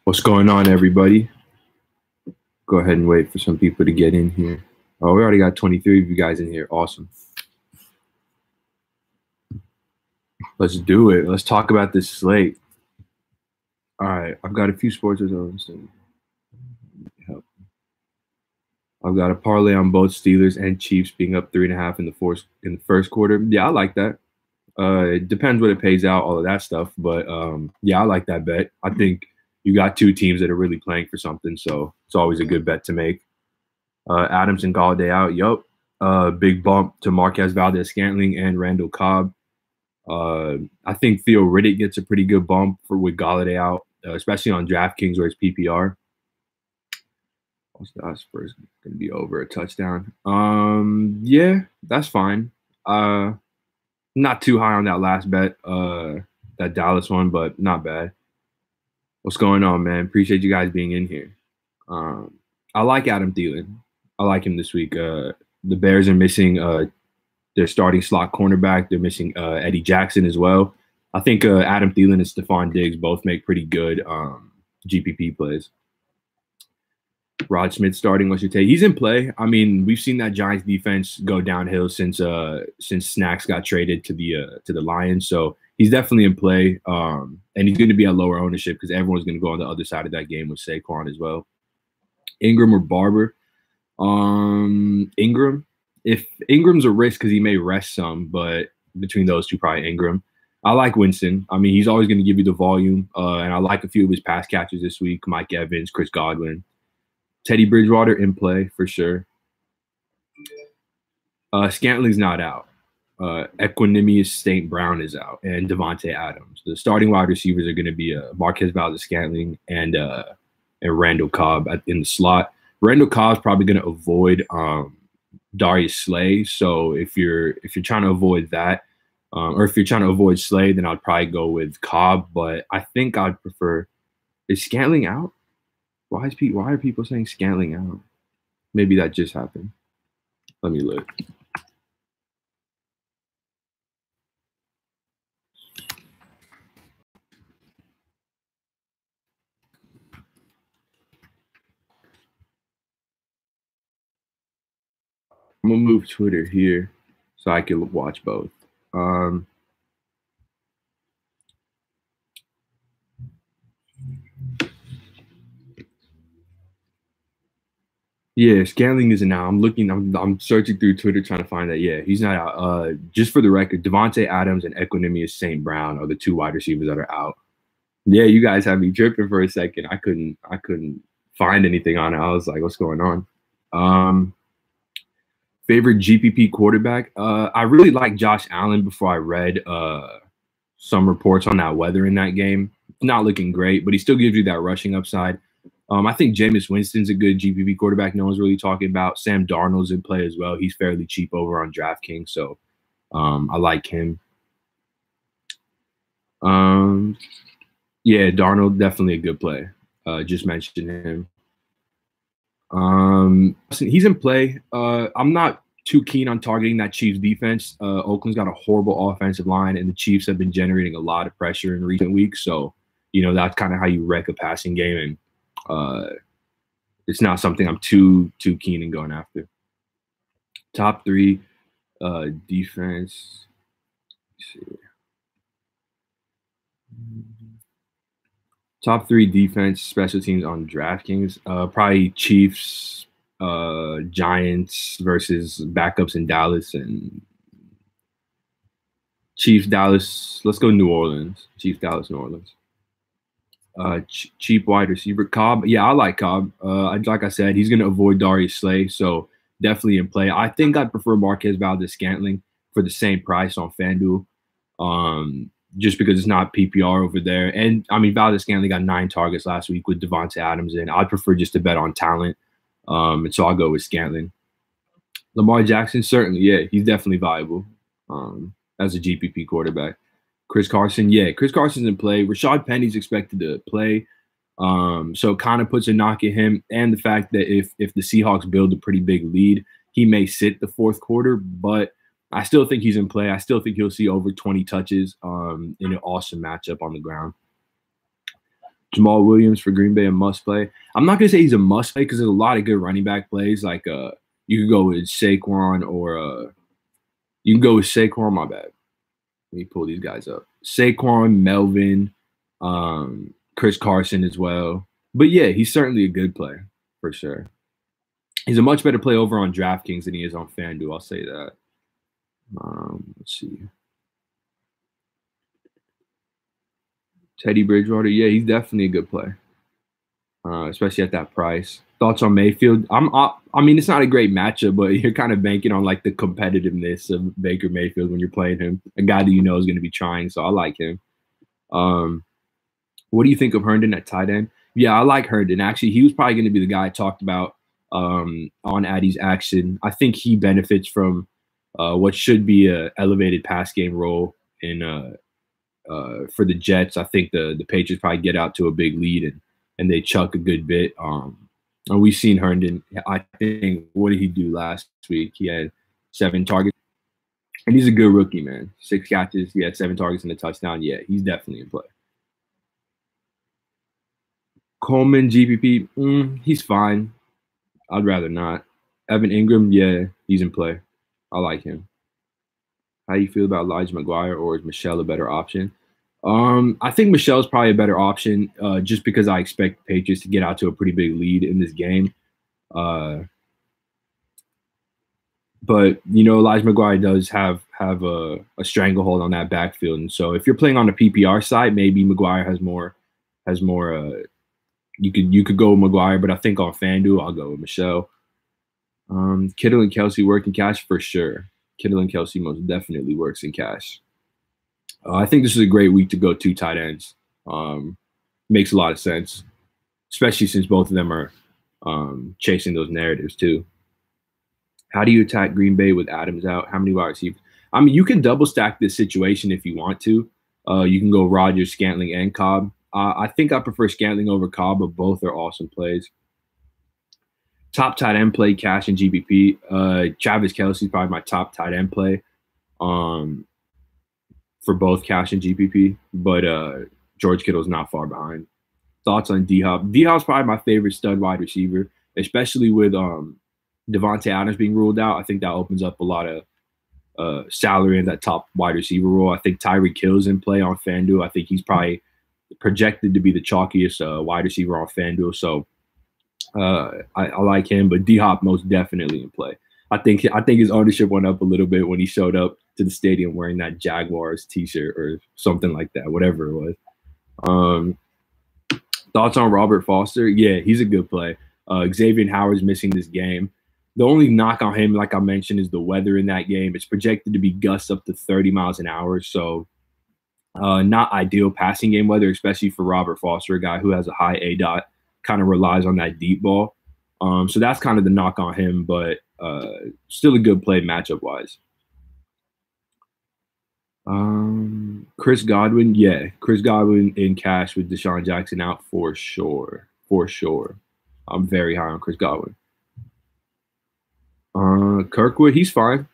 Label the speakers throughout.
Speaker 1: What's going on, everybody? Go ahead and wait for some people to get in here. Oh, we already got 23 of you guys in here. Awesome. Let's do it. Let's talk about this slate. All right, I've got a few sports results. I've got a parlay on both Steelers and Chiefs being up 3.5 in the first quarter. Yeah, I like that. It depends what it pays out, all of that stuff. But yeah, I like that bet. I think you got two teams that are really playing for something, so it's always a good bet to make. Adams and Galladay out. Yup. Big bump to Marquez Valdez-Scantling and Randall Cobb. I think Theo Riddick gets a pretty good bump with Galladay out, especially on DraftKings where it's PPR. That's first going to be over a touchdown. Yeah, that's fine. Not too high on that last bet, that Dallas one, but not bad. What's going on, man? Appreciate you guys being in here. I like Adam Thielen. I like him this week. The Bears are missing their starting slot cornerback. They're missing Eddie Jackson as well. I think Adam Thielen and Stephon Diggs both make pretty good GPP plays. Rod Smith starting. What's your take? He's in play. I mean, we've seen that Giants defense go downhill since Snacks got traded to the Lions. So he's definitely in play. And he's going to be at lower ownership because everyone's going to go on the other side of that game with Saquon as well. Ingram or Barber? Ingram. If Ingram's a risk because he may rest some, but between those two, probably Ingram. I like Winston. I mean, he's always going to give you the volume. And I like a few of his pass catchers this week. Mike Evans, Chris Godwin. Teddy Bridgewater in play for sure. Scantling's not out. Equanimous St. Brown is out, and Devontae Adams. The starting wide receivers are going to be Marquez Valdez-Scantling and Randall Cobb in the slot. Randall Cobb's probably going to avoid Darius Slay. So if you're trying to avoid that, or if you're trying to avoid Slay, then I'd probably go with Cobb. But I think I'd prefer. Is Scantling out? Why are people saying Scantling out? Maybe that just happened. Let me look. I'm gonna move Twitter here so I can watch both. Yeah, Scantling isn't out. I'm searching through Twitter trying to find that. Yeah, he's not out. Just for the record, Devontae Adams and Equanimous St. Brown are the two wide receivers that are out. Yeah, you guys have me tripping for a second. I couldn't find anything on it. I was like, what's going on? Favorite GPP quarterback? I really like Josh Allen before I read some reports on that weather in that game. Not looking great, but he still gives you that rushing upside. I think Jameis Winston's a good GPP quarterback no one's really talking about. Sam Darnold's in play as well. He's fairly cheap over on DraftKings, so I like him. Yeah, Darnold, definitely a good play. Just mentioned him. He's in play. I'm not too keen on targeting that Chiefs defense. Oakland's got a horrible offensive line, and the Chiefs have been generating a lot of pressure in recent weeks. So, that's kind of how you wreck a passing game, and it's not something I'm too keen in going after. Top three defense. Let's see. Top three defense special teams on DraftKings. Probably Chiefs, Giants versus backups in Dallas, and Chiefs, Dallas. Let's go New Orleans. Chiefs, Dallas, New Orleans. Cheap wide receiver Cobb. Yeah, I like Cobb. Like I said, he's going to avoid Darius Slay, so definitely in play. I think I'd prefer Marquez Valdez-Scantling for the same price on FanDuel, just because it's not PPR over there. And I mean, Valdez-Scantling got 9 targets last week with Devontae Adams in. I'd prefer just to bet on talent, and so I'll go with Scantling. Lamar Jackson, certainly, yeah, he's definitely viable as a GPP quarterback. Chris Carson, yeah, Chris Carson's in play. Rashad Penny's expected to play, so it kind of puts a knock at him. And the fact that if the Seahawks build a pretty big lead, he may sit the fourth quarter. But I still think he's in play. I still think he'll see over 20 touches in an awesome matchup on the ground. Jamal Williams for Green Bay, a must play. I'm not gonna say he's a must play because there's a lot of good running back plays. Like you could go with Saquon or you can go with Saquon. My bad. Let me pull these guys up. Saquon, Melvin, Chris Carson as well. But yeah, he's certainly a good play for sure. He's a much better play over on DraftKings than he is on FanDuel. I'll say that. Let's see. Teddy Bridgewater, yeah, he's definitely a good play, especially at that price. Thoughts on Mayfield? I mean, it's not a great matchup, but you're kind of banking on like the competitiveness of Baker Mayfield when you're playing him, a guy that you know is going to be trying. So I like him. What do you think of Herndon at tight end? Yeah, I like Herndon. Actually, he was probably going to be the guy I talked about on Addy's Action. I think he benefits from what should be a elevated pass game role in for the Jets. I think the Patriots probably get out to a big lead and they chuck a good bit. And we've seen Herndon. I think, what did he do last week? He had 7 targets. And he's a good rookie, man. 6 catches. He had 7 targets and a touchdown. Yeah, he's definitely in play. Coleman, GPP, he's fine. I'd rather not. Evan Ingram, yeah, he's in play. I like him. How do you feel about Elijah McGuire, or is Michelle a better option? I think Michelle's probably a better option just because I expect the Patriots to get out to a pretty big lead in this game. But, you know, Elijah McGuire does have a stranglehold on that backfield. And so if you're playing on the PPR side, maybe McGuire has more you could go with McGuire, but I think on FanDuel, I'll go with Michelle. Kittle and Kelsey work in cash for sure. Kittle and Kelsey most definitely works in cash. I think this is a great week to go 2 tight ends. Makes a lot of sense, especially since both of them are chasing those narratives too. How do you attack Green Bay with Adams out? How many wide receivers? I mean, you can double stack this situation if you want to. You can go Rodgers, Scantling, and Cobb. I think I prefer Scantling over Cobb, but both are awesome plays. Top tight end play, cash and GPP. Travis Kelce is probably my top tight end play for both cash and GPP, but George Kittle's not far behind. Thoughts on D-Hop? D-Hop's probably my favorite stud wide receiver, especially with Devontae Adams being ruled out. I think that opens up a lot of salary in that top wide receiver role. I think Tyreek Hill's in play on FanDuel. I think he's probably projected to be the chalkiest wide receiver on FanDuel. So I like him, but D-Hop most definitely in play. I think his ownership went up a little bit when he showed up to the stadium wearing that Jaguars t-shirt or something like that, whatever it was. Thoughts on Robert Foster? Yeah, he's a good play. Xavier Howard's missing this game. The only knock on him, like I mentioned, is the weather in that game. It's projected to be gusts up to 30 miles an hour, so not ideal passing game weather, especially for Robert Foster, a guy who has a high ADOT, kind of relies on that deep ball. So that's kind of the knock on him, but still a good play matchup-wise. Chris Godwin, yeah. Chris Godwin in cash with Deshaun Jackson out for sure. For sure. I'm very high on Chris Godwin. Kirkwood, he's fine.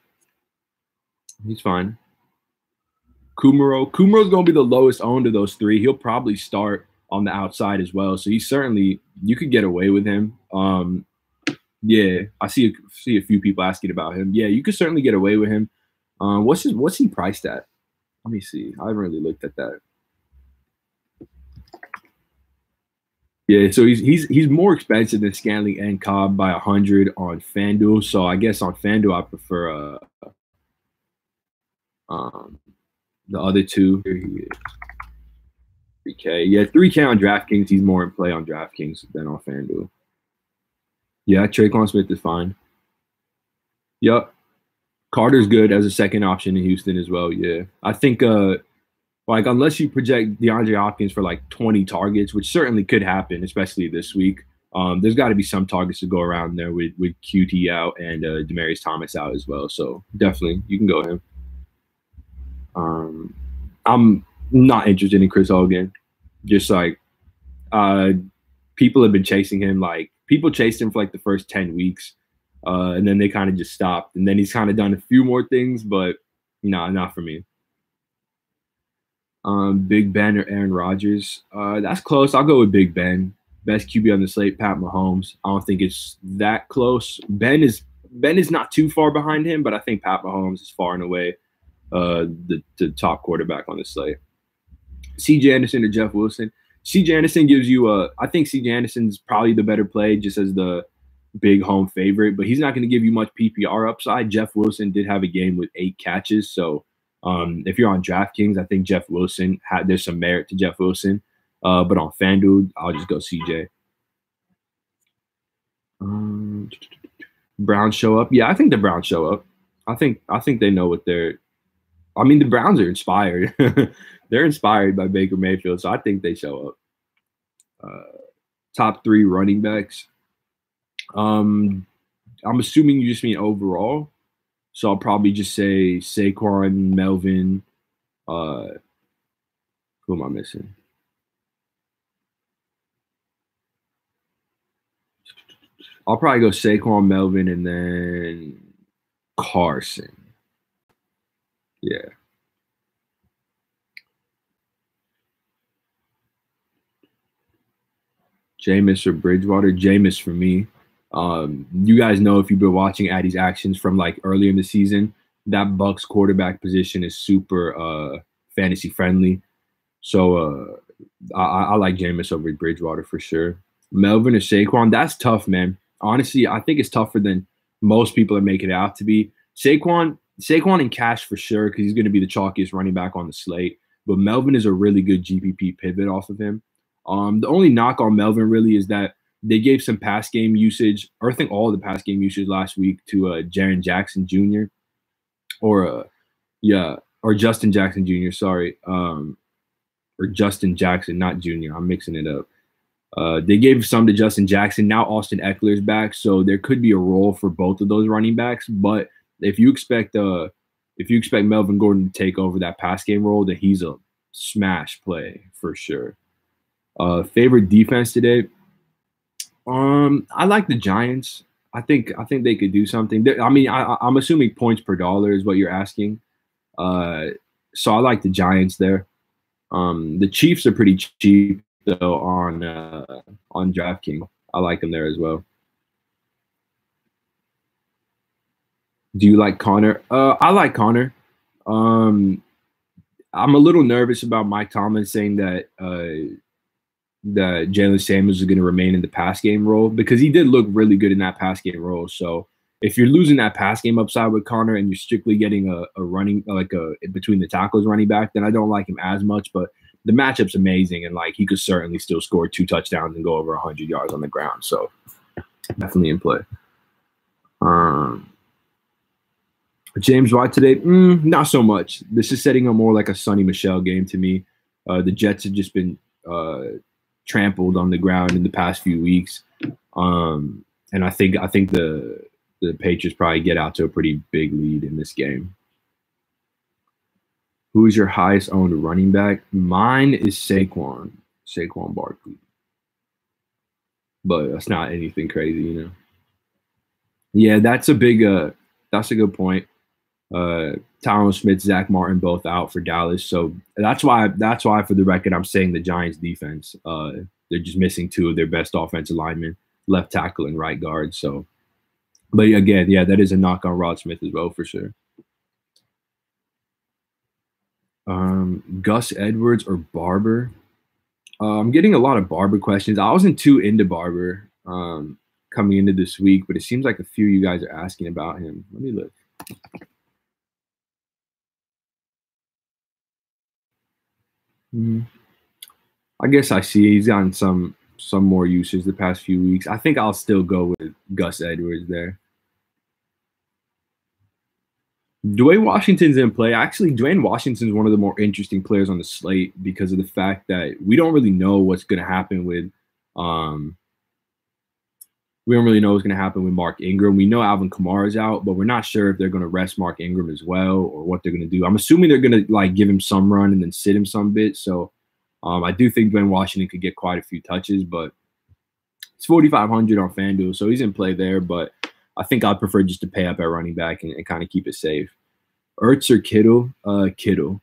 Speaker 1: He's fine. Kumro's going to be the lowest owned of those 3. He'll probably start on the outside as well. So he's certainly, you could get away with him. Yeah, I see a few people asking about him. Yeah, you could certainly get away with him. What's he priced at? Let me see. I haven't really looked at that. Yeah, so he's more expensive than Scantling and Cobb by 100 on FanDuel. So I guess on FanDuel I prefer the other 2. Here he is. 3K. Yeah, 3K on DraftKings. He's more in play on DraftKings than on FanDuel. Yeah, Traquan Smith is fine. Yep. Carter's good as a second option in Houston as well. Yeah. I think like unless you project DeAndre Hopkins for like 20 targets, which certainly could happen, especially this week, there's got to be some targets to go around there with QT out and Demaryius Thomas out as well. So definitely you can go him. I'm not interested in Chris Hogan. Just like people have been chasing him. Like people chased him for like the first 10 weeks. And then they kind of just stopped. And then he's kind of done a few more things, but no, not for me. Big Ben or Aaron Rodgers? That's close. I'll go with Big Ben. Best QB on the slate, Pat Mahomes. I don't think it's that close. Ben is not too far behind him, but I think Pat Mahomes is far and away the top quarterback on the slate. CJ Anderson or Jeff Wilson? CJ Anderson gives you I think CJ Anderson's probably the better play just as the big home favorite, but he's not going to give you much PPR upside. Jeff Wilson did have a game with 8 catches, so if you're on DraftKings, I think Jeff Wilson there's some merit to Jeff Wilson. But on FanDuel, I'll just go CJ. Browns show up. Yeah, I think the Browns show up. I think they know what they're. I mean, the Browns are inspired. They're inspired by Baker Mayfield, so I think they show up. Top 3 running backs. I'm assuming you just mean overall, so I'll probably just say Saquon, Melvin. Who am I missing? I'll probably go Saquon, Melvin, and then Carson. Yeah. Jameis or Bridgewater? Jameis for me. You guys know if you've been watching Addy's actions from like earlier in the season, that Bucks quarterback position is super fantasy friendly. So I like Jameis over Bridgewater for sure. Melvin or Saquon? That's tough, man. Honestly, I think it's tougher than most people are making it out to be. Saquon in cash for sure because he's going to be the chalkiest running back on the slate. But Melvin is a really good GPP pivot off of him. The only knock on Melvin really is that they gave some pass game usage, or I think all the pass game usage last week to Jaren Jackson Jr. or Justin Jackson Jr. Sorry, or Justin Jackson, not Jr. I'm mixing it up. They gave some to Justin Jackson. Now Austin Eckler's back, so there could be a role for both of those running backs. But if you expect Melvin Gordon to take over that pass game role, then he's a smash play for sure. Favorite defense today? I like the Giants. I think they could do something. I mean, I'm assuming points per dollar is what you're asking. So I like the Giants there. The Chiefs are pretty cheap though on DraftKings. I like them there as well. Do you like Connor? I like Connor. I'm a little nervous about Mike Tomlin saying that Jalen Samuels is going to remain in the pass game role because he did look really good in that pass game role. So if you're losing that pass game upside with Connor and you're strictly getting a running like a between the tackles running back, then I don't like him as much. But the matchup's amazing, and like he could certainly still score 2 touchdowns and go over 100 yards on the ground. So definitely in play. James White today, not so much. This is setting up more like a Sonny Michel game to me. The Jets have just been trampled on the ground in the past few weeks, and I think the Patriots probably get out to a pretty big lead in this game. Who is your highest owned running back? Mine is Saquon Barkley, but that's not anything crazy, you know. Yeah, that's a good point. Tyron Smith, Zach Martin, both out for Dallas. So that's why for the record, I'm saying the Giants defense, they're just missing 2 of their best offensive linemen, left tackle and right guard. So, but again, yeah, that is a knock on Rod Smith as well for sure. Gus Edwards or Barber? I'm getting a lot of Barber questions. I wasn't too into Barber coming into this week, but it seems like a few of you guys are asking about him. Let me look. I guess I see he's gotten some more usage the past few weeks. I think I'll still go with Gus Edwards there. Dwayne Washington's in play. Actually, Dwayne Washington's one of the more interesting players on the slate because of the fact that we don't really know what's going to happen with Mark Ingram. We know Alvin Kamara's out, but we're not sure if they're going to rest Mark Ingram as well or what they're going to do. I'm assuming they're going to like give him some run and then sit him some bit. So I do think Dwayne Washington could get quite a few touches, but it's 4,500 on FanDuel, so he's in play there. But I think I'd prefer just to pay up at running back and kind of keep it safe. Ertz or Kittle? Kittle.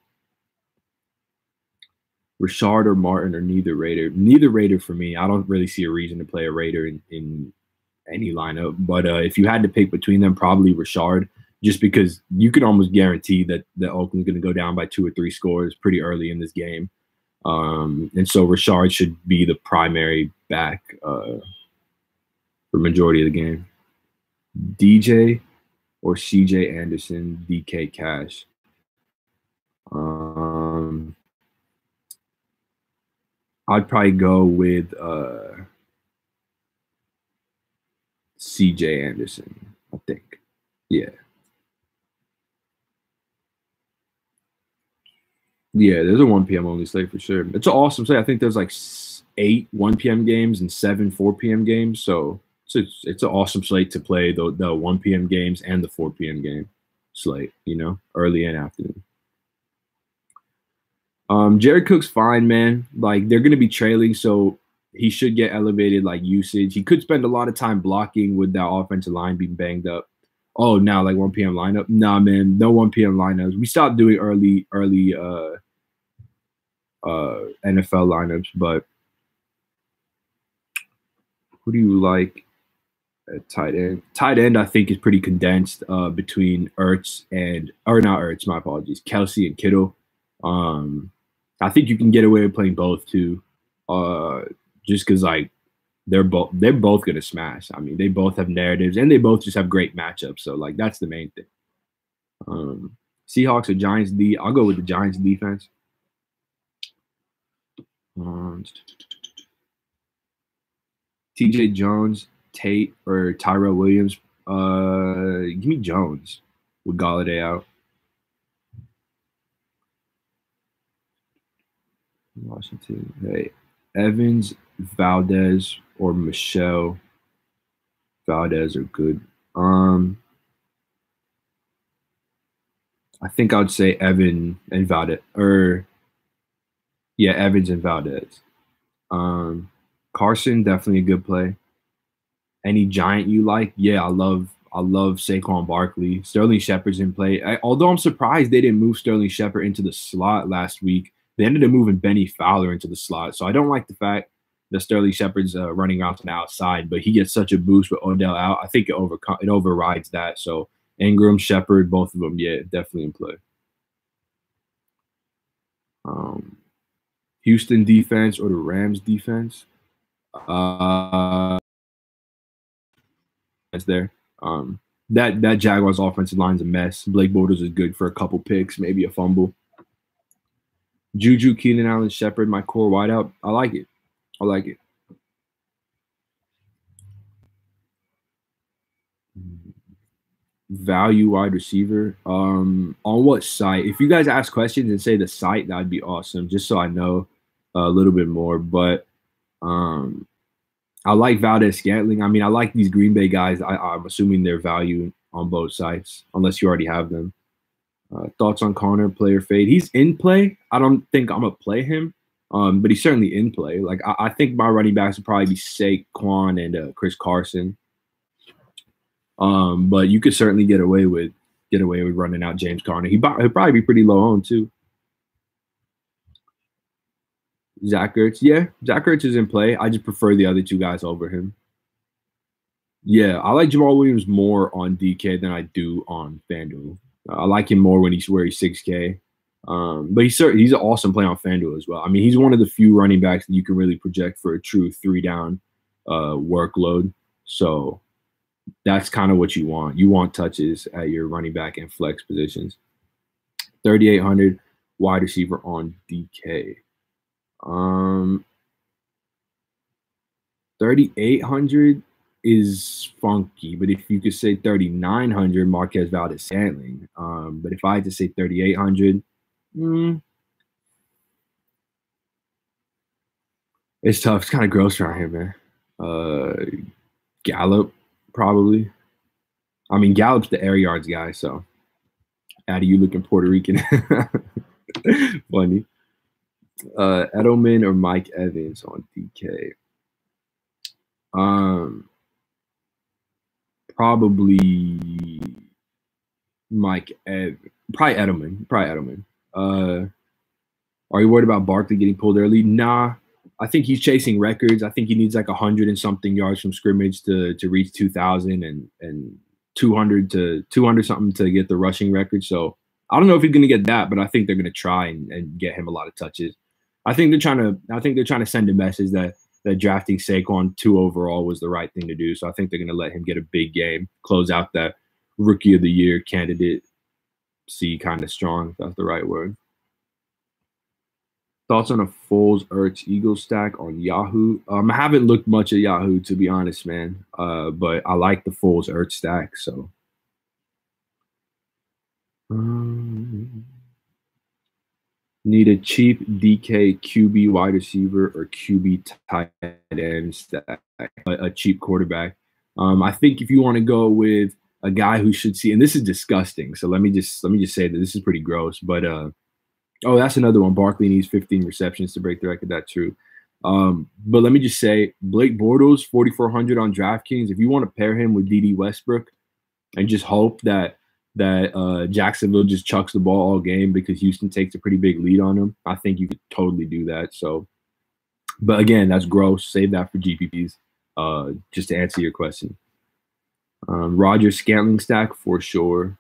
Speaker 1: Rashard or Martin or neither Raider. Neither Raider for me. I don't really see a reason to play a Raider in any lineup. But if you had to pick between them, probably Rashard, just because you could almost guarantee that Oakland's going to go down by 2 or 3 scores pretty early in this game. And so Rashard should be the primary back for majority of the game. DJ or CJ Anderson, DK Cash. I'd probably go with CJ Anderson, I think. Yeah. Yeah, there's a 1 p.m. only slate for sure. It's an awesome slate. I think there's like 8 1 p.m. games and 7 4 p.m. games. So it's an awesome slate to play the 1 p.m. games and the 4 p.m. game slate, early and afternoon. Jared Cook's fine, man. Like, they're going to be trailing, so he should get elevated like usage. He could spend a lot of time blocking with that offensive line being banged up. Oh, now like 1 p.m. lineup? Nah, man, no 1 p.m. lineups. We stopped doing early NFL lineups, but who do you like at tight end? Tight end, I think, is pretty condensed between Ertz my apologies, Kelsey and Kittle. I think you can get away with playing both too, just because like they're both gonna smash. I mean, they both have narratives and they both just have great matchups. So like that's the main thing. Seahawks or Giants D? I'll go with the Giants defense. TJ Jones, Tate, or Tyrell Williams? Give me Jones with Galladay out. Washington. Hey, Evans, Valdez, or Michelle. Valdez are good. I think I'd say Evan and Valdez, Evans and Valdez. Carson, definitely a good play. Any Giant you like? Yeah, I love Saquon Barkley. Sterling Shepard's in play. Although I'm surprised they didn't move Sterling Shepard into the slot last week. They ended up moving Benny Fowler into the slot. So I don't like the fact that Sterling Shepard's running out to the outside, but he gets such a boost with Odell out. I think it overrides that. So Ingram, Shepard, both of them, yeah, definitely in play. Houston defense or the Rams defense? That's there. That Jaguars offensive line's a mess. Blake Bortles is good for a couple picks, maybe a fumble. Juju, Keenan Allen, Shepard, my core wideout. I like it. Value wide receiver. On what site? If you guys ask questions and say the site, that'd be awesome, just so I know a little bit more. But I like Valdez-Scantling. I mean, I like these Green Bay guys. I'm assuming they're value on both sides, unless you already have them. Thoughts on Connor, player fade? He's in play. I don't think I'm going to play him, but he's certainly in play. Like I think my running backs would probably be Saquon and Chris Carson. But you could certainly get away with running out James Conner. He'll probably be pretty low on too. Zach Ertz. Yeah, Zach Ertz is in play. I just prefer the other two guys over him. Yeah, I like Jamal Williams more on DK than I do on FanDuel. I like him more when he's 6K. But he's an awesome play on FanDuel as well. I mean, he's one of the few running backs that you can really project for a true 3-down workload. So that's kind of what you want. You want touches at your running back and flex positions. 3,800 wide receiver on DK. 3,800 is funky, but if you could say 3,900, Marquez Valdez-Scantling. But if I had to say 3,800, it's tough. It's kind of gross around here, man. Gallup, probably. I mean, Gallup's the air yards guy, so Addy, you looking Puerto Rican. Funny. Edelman or Mike Evans on DK? Probably probably Edelman. Probably Edelman. Are you worried about Barkley getting pulled early? Nah. I think he's chasing records. I think he needs like 100 and something yards from scrimmage to reach 2,000 and 200 to 200 something to get the rushing record. So I don't know if he's going to get that, but I think they're going to try and get him a lot of touches. I think they're trying to send a message that drafting Saquon 2 overall was the right thing to do. So I think they're going to let him get a big game, close out that rookie of the year candidate. See, kind of strong, if that's the right word. Thoughts on a Foles Ertz Eagles stack on Yahoo? I haven't looked much at Yahoo, to be honest, man. But I like the Foles Ertz stack. So need a cheap DK QB wide receiver or QB tight end stack, a cheap quarterback. I think if you want to go with a guy who should see, and this is disgusting. So let me just say that this is pretty gross, but oh, that's another one. Barkley needs 15 receptions to break the record. That's true. But let me just say, Blake Bortles, 4,400 on DraftKings. If you want to pair him with D.D. Westbrook and just hope that Jacksonville just chucks the ball all game because Houston takes a pretty big lead on them, I think you could totally do that. So, but again, that's gross. Save that for GPPs. Just to answer your question. Roger Scantling stack for sure.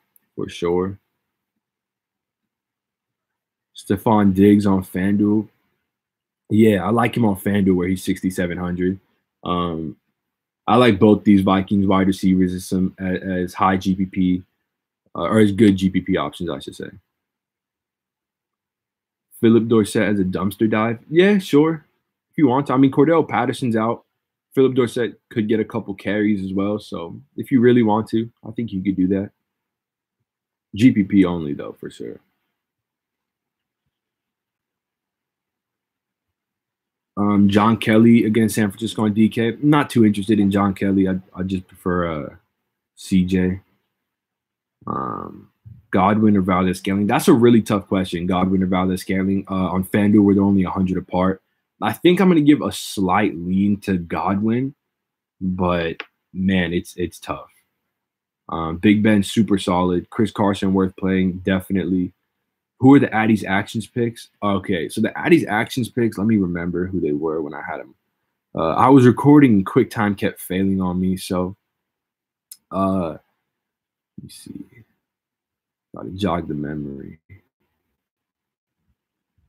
Speaker 1: Stephon Diggs on FanDuel. Yeah, I like him on FanDuel where he's 6,700. I like both these Vikings wide receivers as high GPP or as good GPP options, I should say. Philip Dorsett as a dumpster dive. Yeah, sure. If you want to. I mean, Cordell Patterson's out. Philip Dorsett could get a couple carries as well. So if you really want to, I think you could do that. GPP only, though, for sure. John Kelly against San Francisco on DK. Not too interested in John Kelly. I just prefer CJ. Godwin or Valdez-Scantling. That's a really tough question. Godwin or Valdez-Scantling. On FanDuel, we're only 100 apart. I think I'm going to give a slight lean to Godwin, but man, it's tough. Big Ben, super solid. Chris Carson, worth playing, definitely. Who are the Addy's Actions picks? Okay, so the Addy's Actions picks, let me remember who they were when I had them. I was recording and QuickTime kept failing on me, so let me see. Got to jog the memory.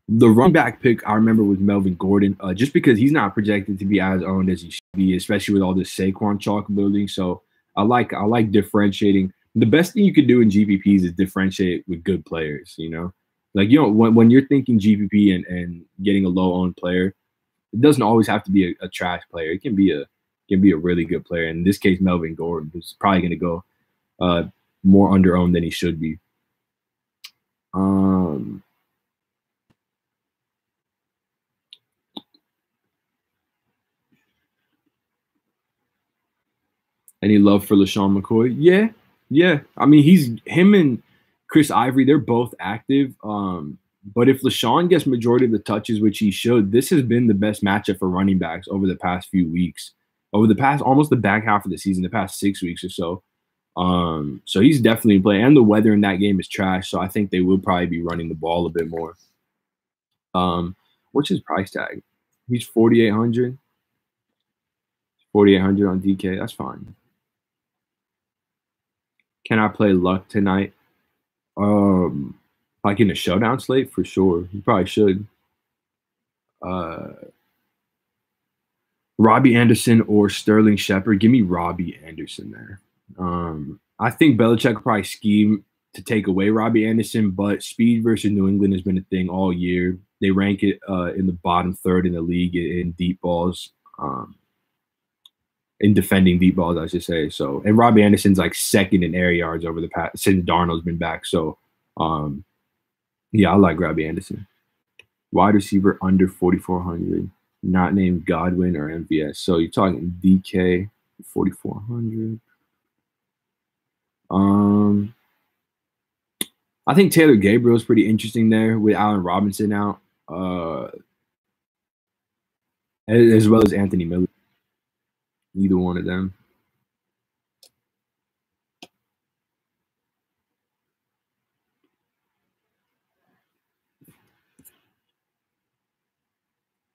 Speaker 1: The running back pick I remember was Melvin Gordon, just because he's not projected to be as owned as he should be, especially with all this Saquon chalk building. So I like differentiating. The best thing you could do in GPPs is differentiate with good players, you know? Like, you know, when you're thinking GPP and getting a low-owned player, it doesn't always have to be a trash player. It can be a really good player. In this case, Melvin Gordon, who's probably going to go more under-owned than he should be. Any love for LaShawn McCoy? Yeah. I mean, him and Chris Ivory, they're both active. But if LaShawn gets majority of the touches, which he should, this has been the best matchup for running backs over the past few weeks, over the past almost the back half of the season, the past 6 weeks or so. So he's definitely playing. And the weather in that game is trash, so I think they will probably be running the ball a bit more. What's his price tag? He's 4,800. 4,800 on DK. That's fine. Can I play Luck tonight? Like in a showdown slate, for sure. You probably should. Robbie Anderson or Sterling Shepard? Give me Robbie Anderson there. I think Belichick will probably scheme to take away Robbie Anderson, but speed versus New England has been a thing all year. They rank it in the bottom third in the league in deep balls. In defending deep balls, I should say. So, and Robbie Anderson's like second in air yards over the past since Darnold's been back. So, yeah, I like Robbie Anderson. Wide receiver under 4,400, not named Godwin or MVS. So you're talking DK 4,400. I think Taylor Gabriel is pretty interesting there with Allen Robinson out, as well as Anthony Miller. Either one of them.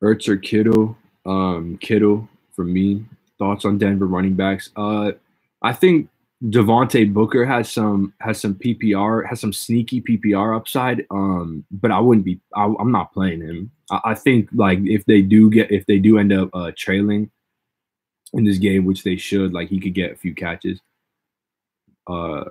Speaker 1: Ertz or Kittle? Kittle for me. Thoughts on Denver running backs? I think Devontae Booker has some PPR, has some sneaky PPR upside. But I wouldn't be. I'm not playing him. I think like if they do end up trailing in this game, which they should, like he could get a few catches. Uh,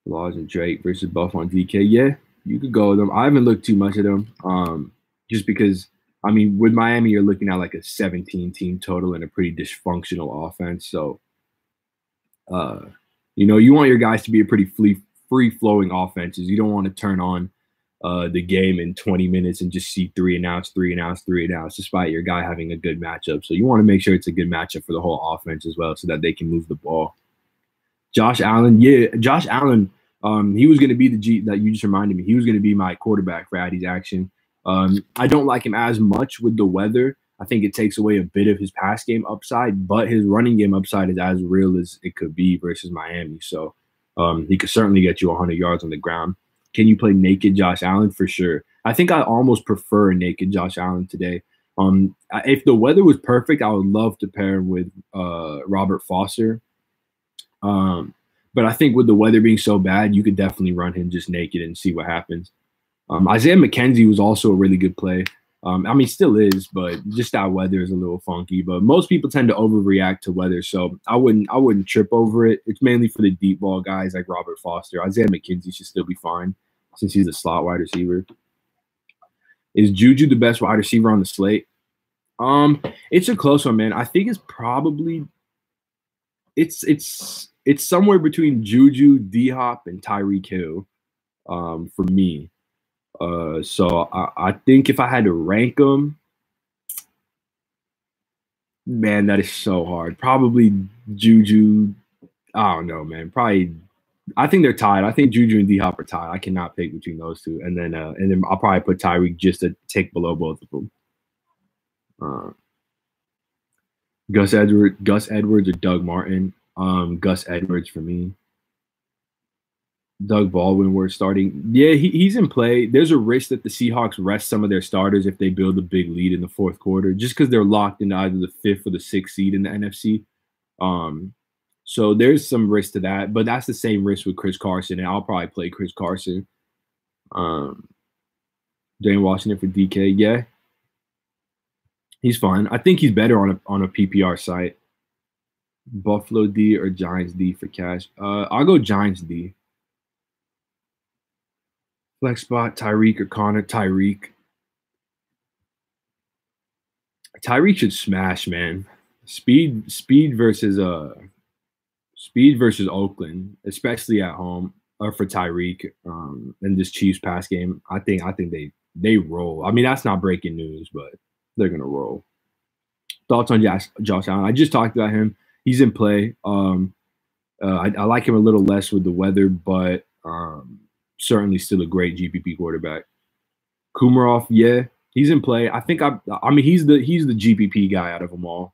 Speaker 1: Laws and Drake versus Buff on DK. Yeah, you could go with them. I haven't looked too much at them. Just because I mean, with Miami, you're looking at like a 17 team total and a pretty dysfunctional offense. So, uh, you want your guys to be a pretty free flowing offenses. You don't want to turn on the game in 20 minutes and just see 3 and outs, 3 and outs, 3 and outs, despite your guy having a good matchup. So you want to make sure it's a good matchup for the whole offense as well, so that they can move the ball. Josh Allen, yeah, Josh Allen. He was going to be the G that you just reminded me. He was going to be my quarterback for Addy's action. I don't like him as much with the weather. I think it takes away a bit of his pass game upside, but his running game upside is as real as it could be versus Miami. So he could certainly get you 100 yards on the ground. Can you play naked Josh Allen? For sure. I think I almost prefer naked Josh Allen today. If the weather was perfect, I would love to pair him with Robert Foster. But I think with the weather being so bad, you could definitely run him just naked and see what happens. Isaiah McKenzie was also a really good play. I mean, still is, but just that weather is a little funky. But most people tend to overreact to weather, so I wouldn't trip over it. It's mainly for the deep ball guys like Robert Foster. Isaiah McKenzie should still be fine since he's a slot wide receiver. Is Juju the best wide receiver on the slate? It's a close one, man. I think it's probably it's somewhere between Juju, D-Hop, and Tyreek Hill for me. So I think if I had to rank them, man, that is so hard. Probably Juju. I don't know, man. Probably. I think they're tied. I think Juju and D-Hop are tied. I cannot pick between those two, and then I'll probably put Tyreek just to take below both of them. Gus Edwards, or Doug Martin. Gus Edwards for me. Doug Baldwin we're starting. Yeah, he's in play. There's a risk that the Seahawks rest some of their starters if they build a big lead in the fourth quarter, just because they're locked in either the 5th or the 6th seed in the NFC. So there's some risk to that, but that's the same risk with Chris Carson, and I'll probably play Chris Carson. Dane Washington for DK. Yeah, he's fine. I think he's better on a PPR site. Buffalo D or Giants D for cash. I'll go Giants D. Flex spot, Tyreek or Connor. Tyreek. Tyreek should smash, man. Speed versus Oakland, especially at home, for Tyreek in this Chiefs pass game. I think they roll. I mean, that's not breaking news, but they're gonna roll. Thoughts on Josh Allen? I just talked about him. He's in play. I like him a little less with the weather, but certainly still a great GPP quarterback. Kumarov, yeah, he's in play. I mean he's the GPP guy out of them all.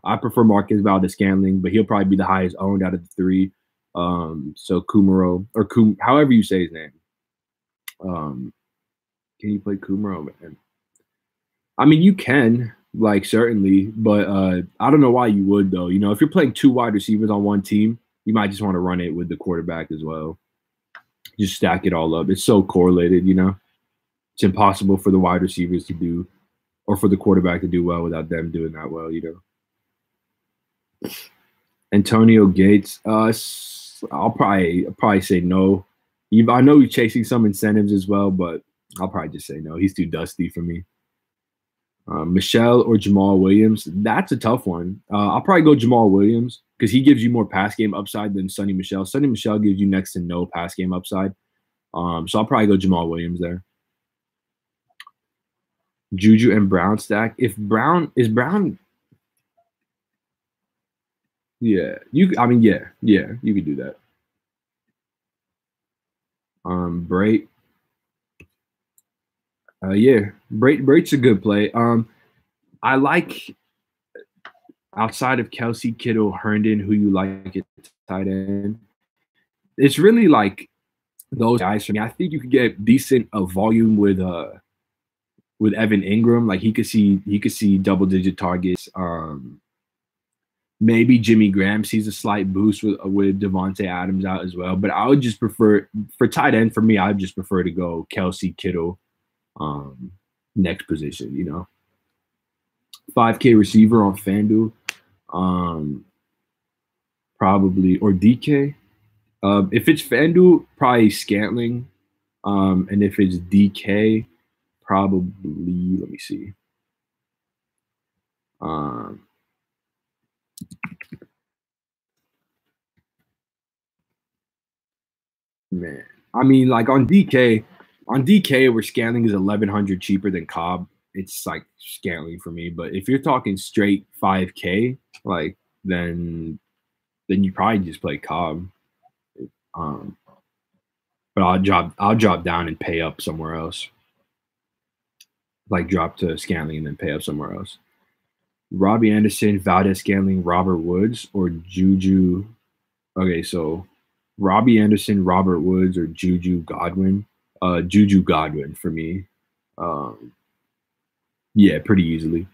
Speaker 1: I prefer Marquez Valdes-Scantling, but he'll probably be the highest owned out of the three. So Kumarov or however you say his name. Can you play Kumarov, man? I mean, you can, like, certainly, but I don't know why you would, though. If you're playing 2 wide receivers on one team, you might just want to run it with the quarterback as well. Just stack it all up. It's so correlated, It's impossible for the wide receivers to do, or for the quarterback to do well without them doing that well, Antonio Gates, I'll probably say no. I know he's chasing some incentives as well, but I'll probably just say no. He's too dusty for me. Michelle or Jamal Williams, that's a tough one. I'll probably go Jamal Williams because he gives you more pass game upside than Sonny Michel. Sonny Michel gives you next to no pass game upside. So I'll probably go Jamal Williams there. Juju and Brown stack. If Brown is Brown, yeah, you could do that. Brait. Yeah, Brait's a good play. I like, outside of Kelsey, Kittle, Herndon, who you like at tight end. It's really like those guys for me. I think you could get decent volume with with Evan Ingram. Like he could see double-digit targets. Maybe Jimmy Graham sees a slight boost with Devontae Adams out as well. But I would just prefer for tight end for me. I would just prefer to go Kelsey Kittle, next position. 5K receiver on FanDuel, probably or DK. If it's FanDuel, probably Scantling, and if it's DK, probably let me see. Man, I mean, like on DK, where Scantling is 1,100 cheaper than Cobb, it's like Scantling for me. But if you're talking straight 5K, like then you probably just play Cobb. But I'll drop down and pay up somewhere else. Like drop to Scantling and then pay up somewhere else. Robbie Anderson, Valdez Scantling, Robert Woods, or Juju. Okay, so Robbie Anderson, Robert Woods, or Juju Godwin. Juju Godwin for me. Yeah, pretty easily.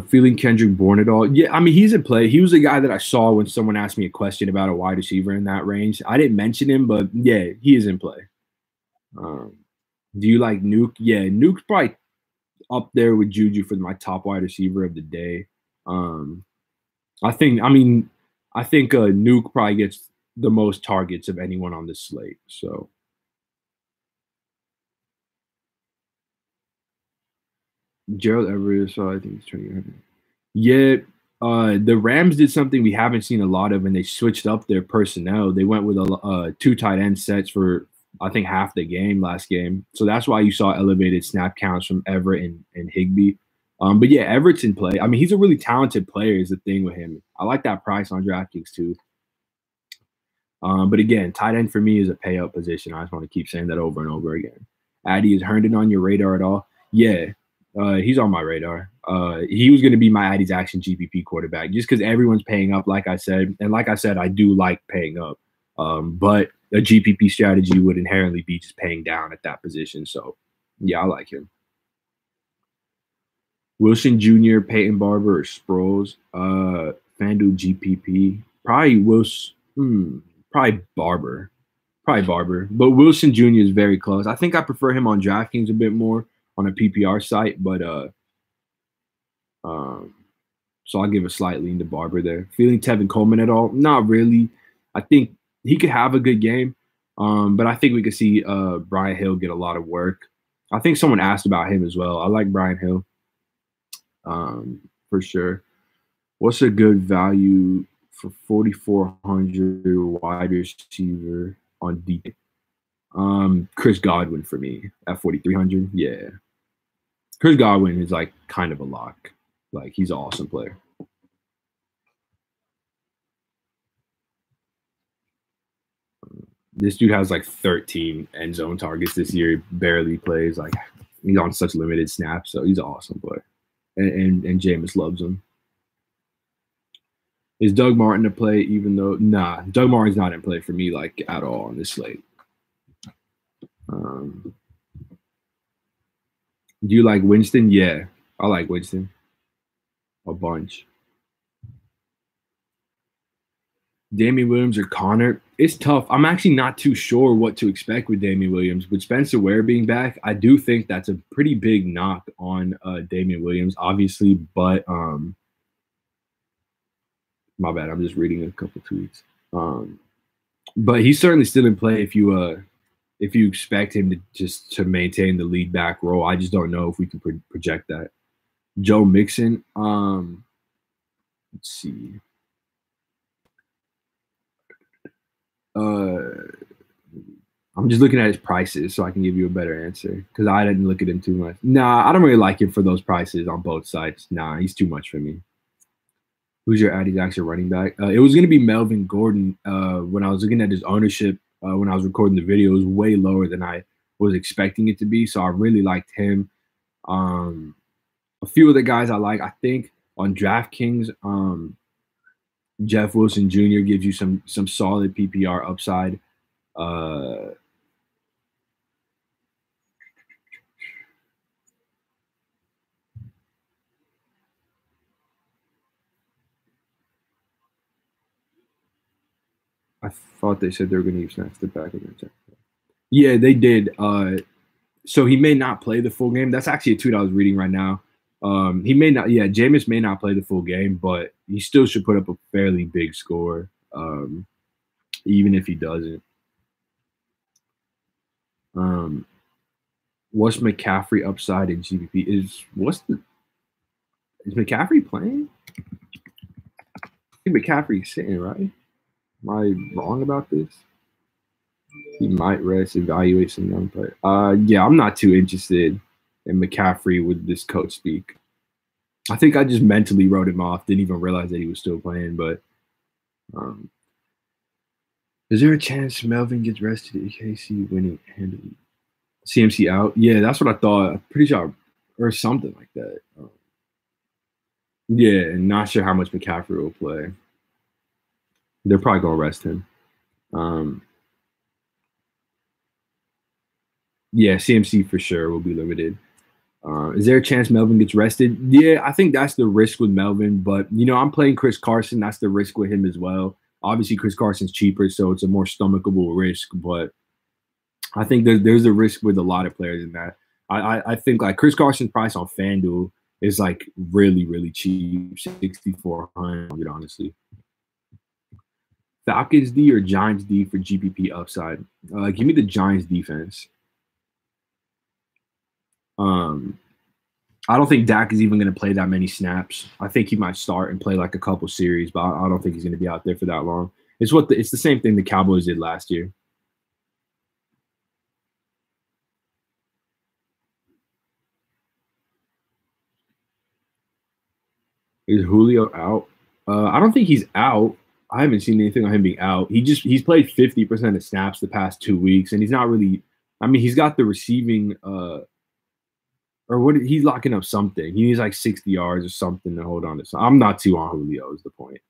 Speaker 1: Feeling Kendrick Bourne at all? Yeah, I mean, he's in play. He was a guy that I saw when someone asked me a question about a wide receiver in that range. I didn't mention him, but yeah, he is in play. Do you like Nuke? Yeah, Nuke's probably up there with Juju for my top wide receiver of the day. I think Nuke probably gets the most targets of anyone on this slate. So Gerald Everett, so I think he's trying. Yeah, the Rams did something we haven't seen a lot of, and they switched up their personnel. They went with two tight end sets for I think half the game last game. So that's why you saw elevated snap counts from Everett and Higbee. But yeah, Everett's in play. I mean, he's a really talented player is the thing with him. I like that price on DraftKings too. But again, tight end for me is a payout position. I just want to keep saying that over and over again. Addy, is Herndon on your radar at all? Yeah, he's on my radar. He was going to be my Addy's Action GPP quarterback just because everyone's paying up, like I said. And like I said, I do like paying up. But a GPP strategy would inherently be just paying down at that position. So, yeah, I like him. Wilson Jr., Peyton Barber, or Sproles? FanDuel GPP. Probably Wilson. Probably Barber. But Wilson Jr. is very close. I think I prefer him on DraftKings a bit more on a PPR site, but so I'll give a slight lean to Barber there. Feeling Tevin Coleman at all? Not really. I think he could have a good game, but I think we could see Brian Hill get a lot of work. I think someone asked about him as well. I like Brian Hill for sure. What's a good value for 4,400 wide receiver on DK? Chris Godwin for me at 4,300. Yeah. Chris Godwin is like kind of a lock. Like he's an awesome player. This dude has like 13 end zone targets this year. He barely plays. Like he's on such limited snaps, so he's an awesome player. And Jameis loves him. Is Doug Martin to play? Even though Doug Martin's not in play for me like at all on this slate. Do you like Winston? Yeah, I like Winston a bunch. Damian Williams or Connor? It's tough. I'm actually not too sure what to expect with Damian Williams. With Spencer Ware being back, I do think that's a pretty big knock on Damian Williams, obviously. But my bad. I'm just reading a couple tweets. But he's certainly still in play if you expect him to maintain the lead back role. I just don't know if we can project that. Joe Mixon. Let's see. I'm just looking at his prices so I can give you a better answer because I didn't look at him too much. Nah, I don't really like him for those prices on both sides. Nah, he's too much for me. Who's your Addy's Action running back? It was going to be Melvin Gordon. When I was looking at his ownership, when I was recording the video, it was way lower than I was expecting it to be. So I really liked him. A few of the guys I like, I think on DraftKings, Jeff Wilson Jr. gives you some solid PPR upside. I thought they said they were going to use snacks to back in their. Yeah, they did. So he may not play the full game. That's actually a tweet I was reading right now. He may not. Yeah, Jameis may not play the full game, but he still should put up a fairly big score, even if he doesn't. What's McCaffrey upside in GPP? Is McCaffrey playing? I think McCaffrey's sitting, right? Am I wrong about this? He might rest, evaluate some young player. Yeah, I'm not too interested in McCaffrey with this coach speak. I think I just mentally wrote him off. Didn't even realize that he was still playing. But is there a chance Melvin gets rested in KC winning handily? CMC out? Yeah, that's what I thought. I'm pretty sure, or something like that. Yeah, and not sure how much McCaffrey will play. They're probably gonna rest him. Yeah, CMC for sure will be limited. Is there a chance Melvin gets rested? Yeah, I think that's the risk with Melvin. But I'm playing Chris Carson. That's the risk with him as well. Obviously, Chris Carson's cheaper, so it's a more stomachable risk. But I think there's a risk with a lot of players in that. I think like Chris Carson's price on FanDuel is like really really cheap, 6,400 honestly. Falcons D or Giants D for GPP upside? Give me the Giants defense. I don't think Dak is even going to play that many snaps. I think he might start and play like a couple series, but I don't think he's going to be out there for that long. It's the same thing the Cowboys did last year. Is Julio out? I don't think he's out. I haven't seen anything on him being out. He's played 50% of snaps the past 2 weeks, and he's not really. I mean, he's got the receiving or what he's locking up something. He needs like 60 yards or something to hold on to. So I'm not too on Julio is the point.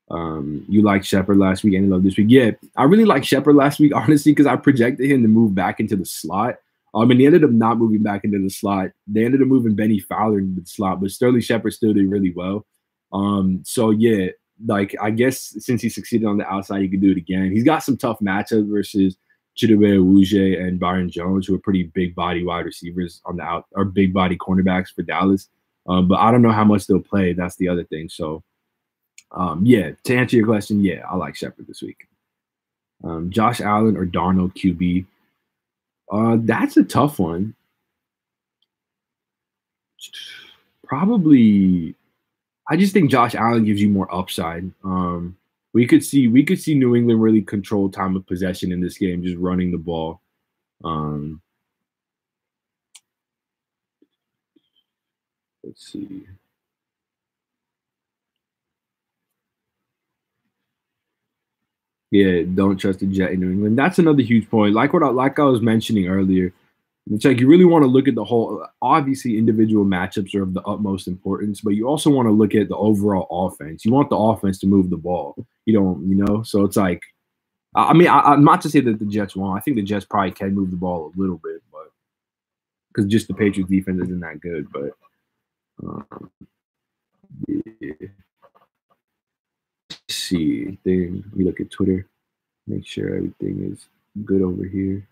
Speaker 1: You liked Shepard last week and you love this week. Yeah, I really liked Shepard last week, honestly, because I projected him to move back into the slot. And he ended up not moving back into the slot. They ended up moving Benny Fowler into the slot, but Sterling Shepard still did really well. So yeah, like I guess since he succeeded on the outside, he could do it again. He's got some tough matchups versus Chidobe Awuzie and Byron Jones, who are pretty big body wide receivers on the out, or big body cornerbacks for Dallas. But I don't know how much they'll play. That's the other thing. So yeah, to answer your question, yeah, I like Shepard this week. Josh Allen or Darnold QB? That's a tough one. Probably, I just think Josh Allen gives you more upside. We could see New England really control time of possession in this game, just running the ball. Let's see. Yeah, don't trust the Jet in New England. That's another huge point. Like I was mentioning earlier, it's like you really want to look at the whole. Obviously, individual matchups are of the utmost importance, but you also want to look at the overall offense. You want the offense to move the ball. You don't. So it's like, I mean, I'm not to say that the Jets won't. I think the Jets probably can move the ball a little bit, but because just the Patriots defense isn't that good. But yeah. Let's see, then we look at Twitter, make sure everything is good over here.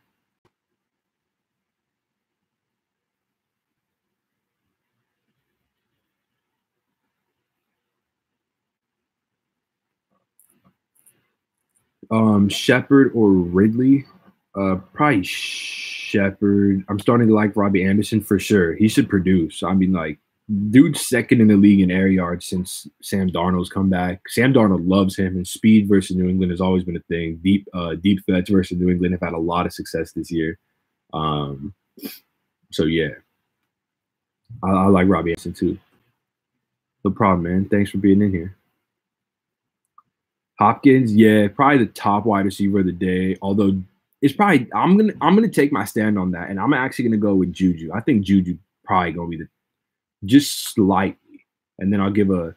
Speaker 1: Shepard or Ridley? Probably Shepard. I'm starting to like Robbie Anderson for sure. He should produce. I mean, like, dude's second in the league in air yards since Sam Darnold's come back. Sam Darnold loves him, and speed versus New England has always been a thing. Deep threats versus New England have had a lot of success this year. So yeah, I like Robbie Anderson too. No problem, man. Thanks for being in here. Hopkins, yeah, probably the top wide receiver of the day. Although it's probably I'm gonna take my stand on that, and I'm actually gonna go with Juju. I think Juju probably gonna be the just slightly, and then I'll give a.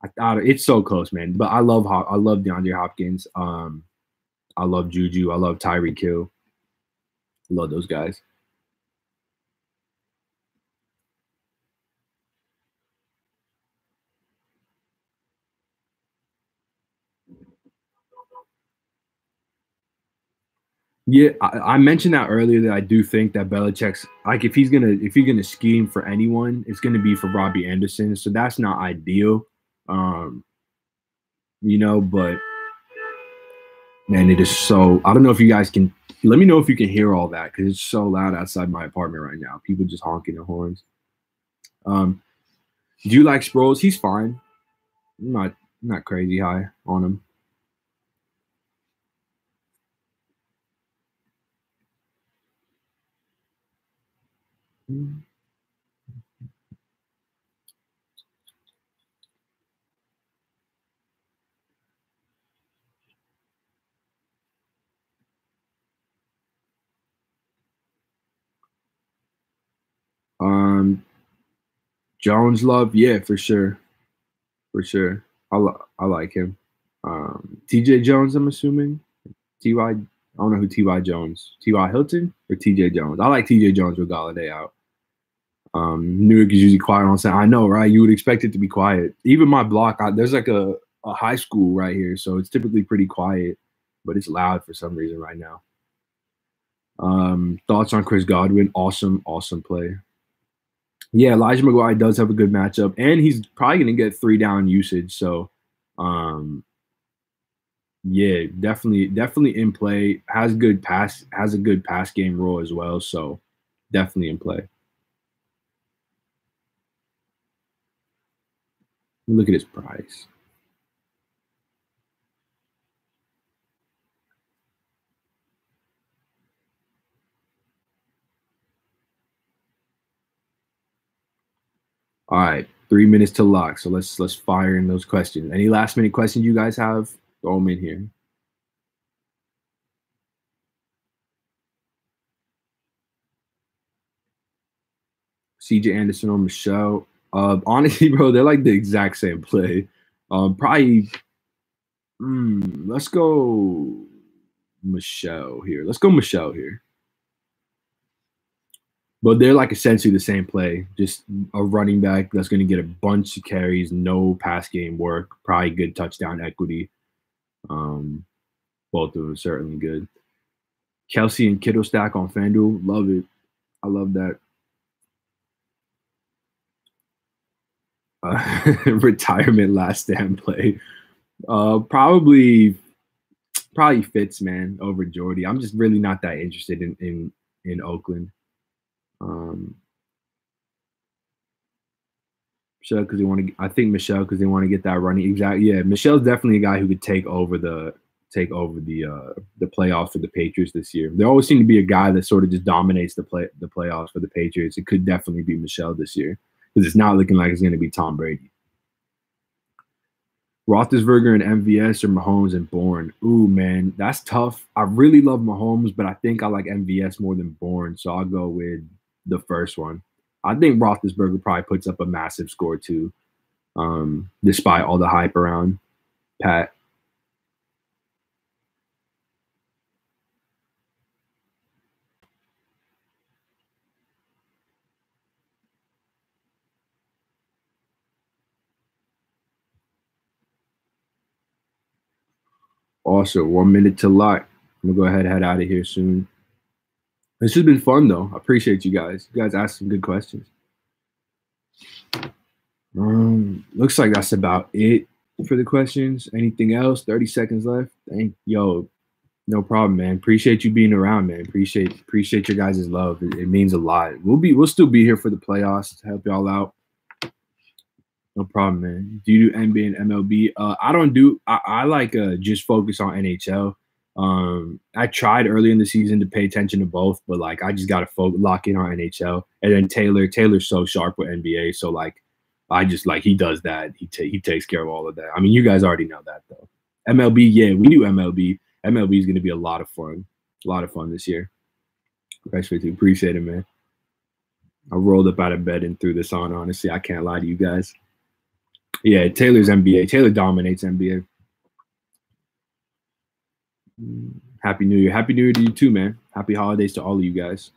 Speaker 1: I thought it's so close, man. But I love DeAndre Hopkins. I love Juju. I love Tyreek Hill. I love those guys. Yeah, I mentioned that earlier that I do think that Belichick's like if he's gonna scheme for anyone, it's gonna be for Robbie Anderson. So that's not ideal. Um, but man, it is so I don't know if you guys can let me know if you can hear all that because it's so loud outside my apartment right now. People just honking their horns. Um, do you like Sproles? He's fine. I'm not crazy high on him. Um, Jones love, yeah, for sure, for sure. I like him. T.J. Jones, I'm assuming. T.Y. I don't know who T.Y. Jones. T.Y. Hilton or T.J. Jones. I like T.J. Jones with Galladay out. New York is usually quiet on Sunday. I know, right? You would expect it to be quiet. Even my block, there's like a high school right here, so it's typically pretty quiet, but it's loud for some reason right now. Thoughts on Chris Godwin? Awesome, awesome play. Yeah, Elijah McGuire does have a good matchup, and he's probably going to get 3 down usage. So, yeah, definitely in play. Has a good pass game role as well. So, definitely in play. Look at his price. All right, 3 minutes to lock. So let's fire in those questions. Any last minute questions you guys have? Throw them in here. CJ Anderson or Michelle. Honestly, bro, they're like the exact same play. Probably. Let's go Michelle here. Let's go Michelle here. But they're like essentially the same play. Just a running back that's going to get a bunch of carries, no pass game work, probably good touchdown equity. Both of them certainly good. Kelsey and Kittle stack on FanDuel. Love it. I love that. Retirement last stand play. Probably Fitz, man, over Jordy. I'm just really not that interested in Oakland. Michelle because they want to. I think Michelle because they want to get that running. Exactly. Yeah, Michelle's definitely a guy who could take over the playoffs for the Patriots this year. There always seems to be a guy that sort of just dominates the playoffs for the Patriots. It could definitely be Michelle this year because it's not looking like it's going to be Tom Brady. Roethlisberger and MVS or Mahomes and Bourne. Ooh, man, that's tough. I really love Mahomes, but I think I like MVS more than Bourne, so I'll go with the first one. I think Roethlisberger probably puts up a massive score too, despite all the hype around Pat. Also, 1 minute to lock. I'm gonna go ahead and head out of here soon. This has been fun though. I appreciate you guys. You guys asked some good questions. Looks like that's about it for the questions. Anything else? 30 seconds left. No problem, man. Appreciate you being around, man. Appreciate your guys' love. It means a lot. We'll still be here for the playoffs to help y'all out. No problem, man. Do you do NBA and MLB? I don't do. I like just focus on NHL. I tried early in the season to pay attention to both, but like I just gotta lock in on NHL. And then Taylor's so sharp with NBA, so like I just like he does that. He takes care of all of that. I mean, you guys already know that though. MLB, yeah, we do MLB. MLB is gonna be a lot of fun this year. Appreciate it, man. I rolled up out of bed and threw this on. Honestly, I can't lie to you guys. Yeah, Taylor's NBA. Taylor dominates NBA. Happy New Year. Happy New Year to you too, man. Happy holidays to all of you guys.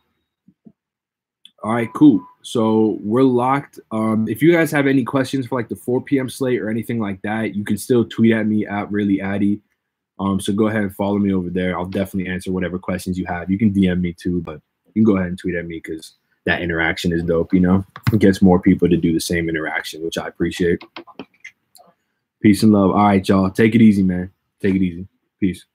Speaker 1: All right, cool. So we're locked. If you guys have any questions for like the 4 p.m. slate or anything like that, you can still tweet at me at reallyaddy. So go ahead and follow me over there. I'll definitely answer whatever questions you have. You can DM me too, but you can go ahead and tweet at me because that interaction is dope, you know? It gets more people to do the same interaction, which I appreciate. Peace and love. All right, y'all. Take it easy, man. Take it easy. Peace.